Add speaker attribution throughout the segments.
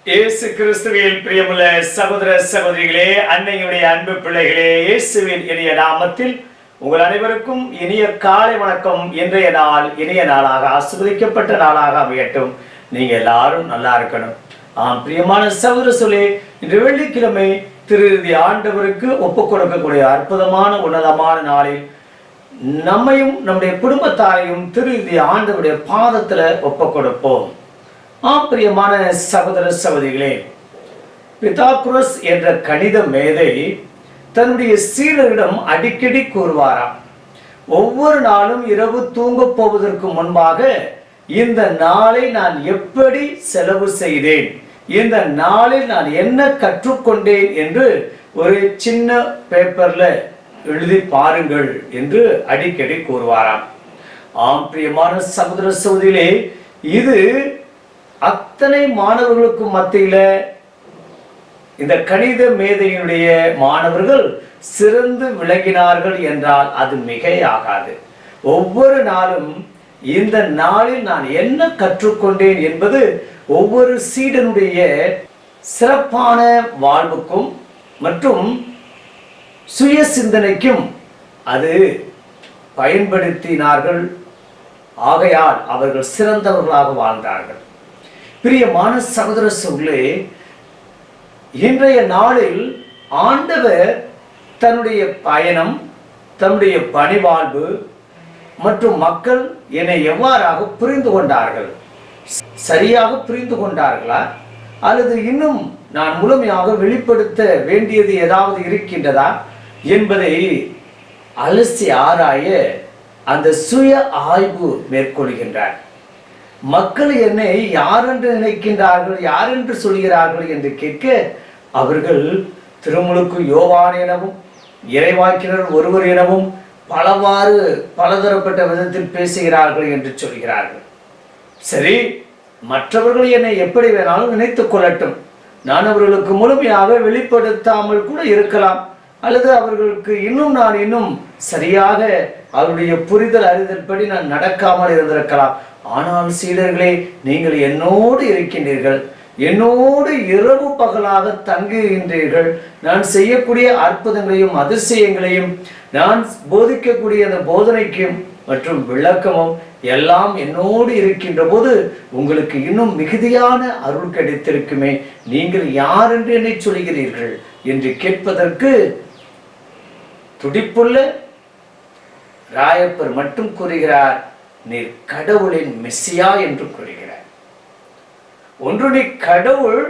Speaker 1: இயேசு கிறிஸ்துவில் பிரியமுள்ள சகோதர சகோதரிகளே, அன்னையுடைய அன்பு பிள்ளைகளே, இயேசுவின் இனிய நாமத்தில் உங்கள் அனைவருக்கும் இனிய காலை வணக்கம். இன்றைய நாள் இனிய நாளாக ஆசீர்வதிக்கப்பட்ட நாளாக அமையட்டும். நீங்க எல்லாரும் நல்லா இருக்கணும். பிரியமான சகோதர சொல்லே, இன்று வெள்ளிக்கிழமை திருஇறுதி ஆண்டவருக்கு ஒப்புக் கொடுக்கக்கூடிய அற்புதமான உன்னதமான நாளில் நம்மையும் நம்முடைய குடும்பத்தாரையும் திருஇறுதி ஆண்டவருடைய பாதத்துல ஒப்புக் கொடுப்போம். பிரியமான சகோதர சகோதரிகளே, பித்தாகுரஸ் என்ற கணித மேதை தன்னுடைய சீடரிடம் அடிக்கடி கூறுவாராம், ஒவ்வொரு நாளும் இரவு தூங்க போவதற்கு முன்பாக இந்த நாளை நான் எப்படி செலவு செய்தேன், இந்த நாளில் நான் என்ன கற்றுக்கொண்டேன் என்று ஒரு சின்ன பேப்பர்ல எழுதி பாருங்கள் என்று அடிக்கடி கூறுவாராம். பிரியமான சகோதர சகோதரிகளே, இது அத்தனை மாணவர்களுக்கு மத்தியில இந்த கணித மேதையினுடைய மாணவர்கள் சிறந்து விளங்கினார்கள் என்றால் அது மிகையாகாது. ஒவ்வொரு நாளும் இந்த நாளில் நான் என்ன கற்றுக்கொண்டேன் என்பது ஒவ்வொரு சீடனுடைய சிறப்பான வாழ்வுக்கும் மற்றும் சுய சிந்தனைக்கும் அது பயன்படுத்தினார்கள். ஆகையால் அவர்கள் சிறந்தவர்களாக வாழ்ந்தார்கள். பிரியமான சகோதர சகோதரிகளே, இன்றைய நாளில் ஆண்டவர் தன்னுடைய பயணம், தன்னுடைய பணிவாழ்வு மற்றும் மக்கள் என்னை எவ்வாறாக புரிந்து கொண்டார்கள், சரியாக புரிந்து கொண்டார்களா அல்லது இன்னும் நான் முழுமையாக வெளிப்படுத்த வேண்டியது ஏதாவது இருக்கின்றதா என்பதை அலசி ஆராய அந்த சுய ஆய்வு மேற்கொள்கின்றார். மக்கள் என்னை யார் என்று நினைக்கின்றார்கள், யார் என்று சொல்கிறார்கள் என்று கேட்க அவர்கள் திருமுழுக்கு யோவான் எனவும் இறைவாக்கினர் ஒருவர் எனவும் பலவாறு பலதரப்பட்ட விதத்தில் பேசுகிறார்கள் என்று சொல்கிறார்கள். சரி, மற்றவர்கள் என்னை எப்படி வேணாலும் நினைத்துக் கொள்ளட்டும், நான் அவர்களுக்கு முழுமையாக வெளிப்படுத்தாமல் கூட இருக்கலாம், அல்லது அவர்களுக்கு நான் இன்னும் சரியாக அவருடைய புரிதல் அறிதல் படி நான் நடக்காமல் இருந்திருக்கலாம். ஆனால் சீடர்களே, நீங்கள் என்னோடு இருக்கின்றீர்கள், என்னோடு இரவு பகலாக தங்குகின்றீர்கள். நான் செய்யக்கூடிய அற்புதங்களையும் அதிசயங்களையும், நான் போதிக்கக்கூடிய அந்த போதனைக்கும் மற்றும் விளக்கமும் எல்லாம் என்னோடு இருக்கின்ற போது உங்களுக்கு இன்னும் மிகுதியான அருள் கிடைத்திருக்குமே, நீங்கள் யார் என்று என்னை சொல்கிறீர்கள் என்று கேட்பதற்கு துடிப்புள்ள ராயப்பர் மட்டும் கூறுகிறார், நீர் கடவுளின் மெஸ்ஸியா என்று கூறுகிறார். ஒன்று நீ கடவுள்,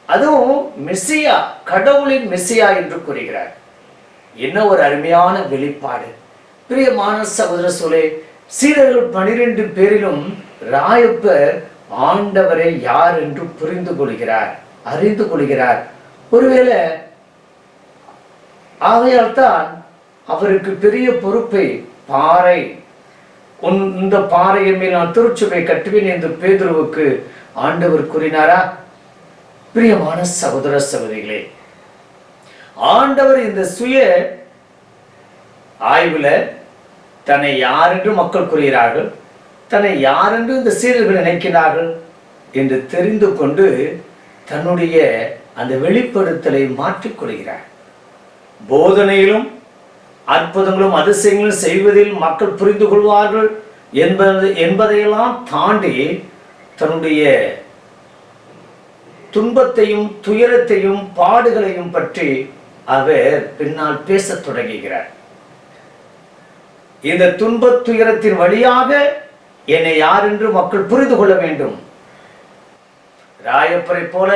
Speaker 1: அதுவும் மெஸ்ஸியா, கடவுளின் மெஸ்ஸியா என்று கூறுகிறார். என்ன ஒரு அருமையான வெளிப்பாடு! பிரியமான சகோதர சோலே, சீடர்கள் 12 பேரிலும் ராயப்பர் ஆண்டவரை யார் என்று புரிந்து கொள்கிறார், அறிந்து கொள்கிறார். ஒருவேளை ஆகையால் தான் அவருக்கு பெரிய பொறுப்பை, பாறை, இந்த பாறையின் மேல் நான் திருச்சபை கட்டுவேன் என்று பேதுருவுக்கு ஆண்டவர் கூறினாரா? பிரியமான சகோதர சகோதரிகளே, ஆண்டவர் இந்த சுய ஆய்வுல தன்னை யார் என்று மக்கள் கூறுகிறார்கள், தன்னை யார் என்று இந்த சீடர்கள் நினைக்கிறார்கள் என்று தெரிந்து கொண்டு தன்னுடைய அந்த வெளிப்படுத்தலை மாற்றிக்கொள்கிறார். போதனையிலும் அற்புதங்களும் அதிசயங்களும் செய்வதில் மக்கள் புரிந்து கொள்வார்கள் என்பதையெல்லாம் தாண்டி தன்னுடைய துன்பத்தையும் துயரத்தையும் பாடுகளையும் பற்றி அவர் பின்னால் பேசத் தொடங்குகிறார். இந்த துன்ப துயரத்தின் வழியாக என்னை யார் என்று மக்கள் புரிந்து கொள்ள வேண்டும். ராயப்பரை போல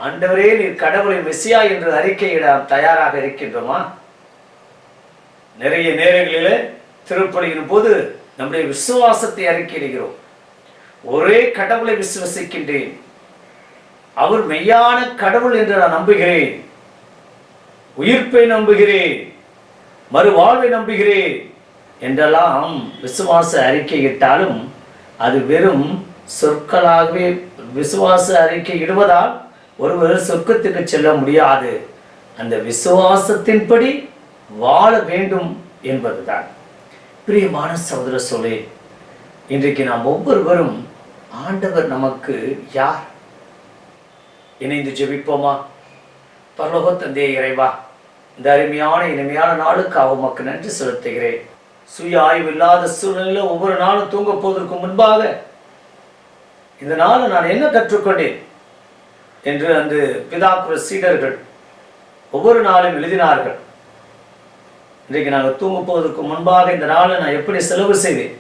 Speaker 1: ஆண்டவரே நீர் கடவுளின் மெஸ்ஸியா என்று அறிக்கையிட தயாராக இருக்கின்றோமா? நிறைய நேரங்களில் திருப்பலியின் போது நம்முடைய விசுவாசத்தை அறிக்கையிடுகிறோம். ஒரே கடவுளை விசுவசிக்கின்றேன், அவர் மெய்யான கடவுள் என்று நான் நம்புகிறேன், உயிர்ப்பை நம்புகிறேன், மறுவாழ்வை நம்புகிறேன் என்றெல்லாம் விசுவாச அறிக்கையிட்டாலும் அது வெறும் சொற்களாகவே. விசுவாச அறிக்கை இடுவதால் ஒருவர் சொர்க்கத்துக்கு செல்ல முடியாது. அந்த விசுவாசத்தின்படி வாழ வேண்டும் என்பதுதான். பிரியமான சகோதர சகோதரிகளே, இன்றைக்கு நாம் ஒவ்வொருவரும் ஆண்டவர் நமக்கு யார், இணைந்து ஜெபிப்போமா? பரலோக தந்தையே இறைவா, இந்த அருமையான இனிமையான நாளுக்காக உமக்கு நன்றி செலுத்துகிறேன். சுய ஆய்வு இல்லாத சூழ்நிலையில் ஒவ்வொரு நாளும் தூங்க போவதற்கு முன்பாக இந்த நாள் நான் என்ன கற்றுக்கொண்டேன் என்று அந்த பிதாக்குற சீடர்கள் ஒவ்வொரு நாளும் எழுதினார்கள். இன்றைக்கு நாங்கள் தூங்க போவதற்கு முன்பாக இந்த நாளை நான் எப்படி செலவு செய்வேன்,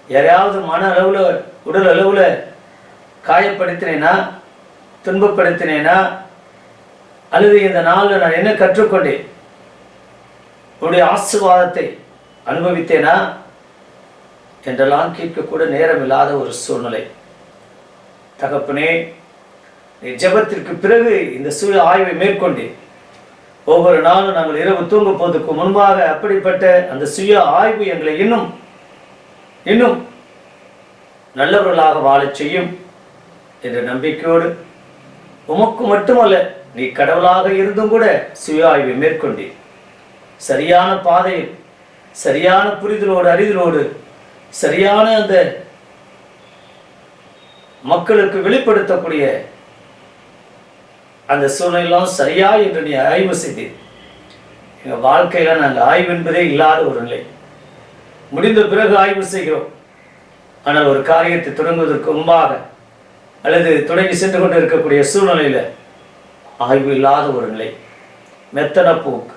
Speaker 1: யாரையாவது மன அளவில் உடல் அளவில் காயப்படுத்தினேனா, துன்பப்படுத்தினேனா, அல்லது இந்த நாளில் நான் என்ன கற்றுக்கொண்டேன், உன்னுடைய ஆசீர்வாதத்தை அனுபவித்தேனா என்றெல்லாம் கேட்கக்கூட நேரம் இல்லாத ஒரு சூழ்நிலை. தகப்பனே, ஜெபத்திற்கு பிறகு இந்த சுய ஆய்வை மேற்கொண்டு ஒவ்வொரு நாளும் நாங்கள் இரவு தூங்க போவதற்கு முன்பாக அப்படிப்பட்ட அந்த சுய ஆய்வு எங்களை இன்னும் இன்னும் நல்லவர்களாக வாழச் செய்யும் என்ற நம்பிக்கையோடு, உமக்கு மட்டுமல்ல நீ கடவுளாக இருந்தும் கூட சுய ஆய்வை மேற்கொண்டு சரியான பாதையில் சரியான புரிதலோடு அறிதலோடு சரியான அந்த மக்களுக்கு வெளிப்படுத்தக்கூடிய அந்த சூழ்நிலாம் சரியா என்று நீ ஆய்வு செய்தீர். எங்கள் வாழ்க்கையில நாங்கள் ஆய்வு என்பதே இல்லாத ஒரு நிலை. முடிந்த பிறகு ஆய்வு செய்கிறோம். ஆனால் ஒரு காரியத்தை தொடங்குவதற்கு முன்பாக அல்லது தொடங்கி சென்று கொண்டு இருக்கக்கூடிய சூழ்நிலையில ஆய்வு இல்லாத ஒரு நிலை, மெத்தன போக்கு,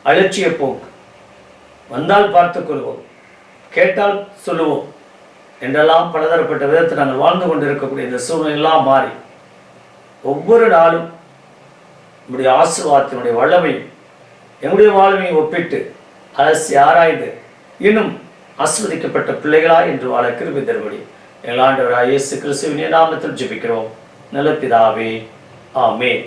Speaker 1: அலட்சிய போக்கு, வந்தால் பார்த்துக் கொள்வோம், கேட்டால் சொல்லுவோம் என்றெல்லாம் பலதரப்பட்ட விதத்தை நாங்கள் வாழ்ந்து கொண்டு இருக்கக்கூடிய இந்த சூழ்நிலையெல்லாம் மாறி ஒவ்வொரு நாளும் நம்முடைய ஆசீர்வாதத்தினுடைய வல்லமையும் எங்களுடைய வாழ்வையும் ஒப்பிட்டு அலசி ஆராய்ந்து இன்னும் ஆசீர்வதிக்கப்பட்ட பிள்ளைகளா என்று வாழ கிருபை தரும்படி எங்கள் ஆண்டவராகிய இயேசு கிறிஸ்துவின் நாமத்தில் ஜெபிக்கிறோம் நல்ல பிதாவே, ஆமென்.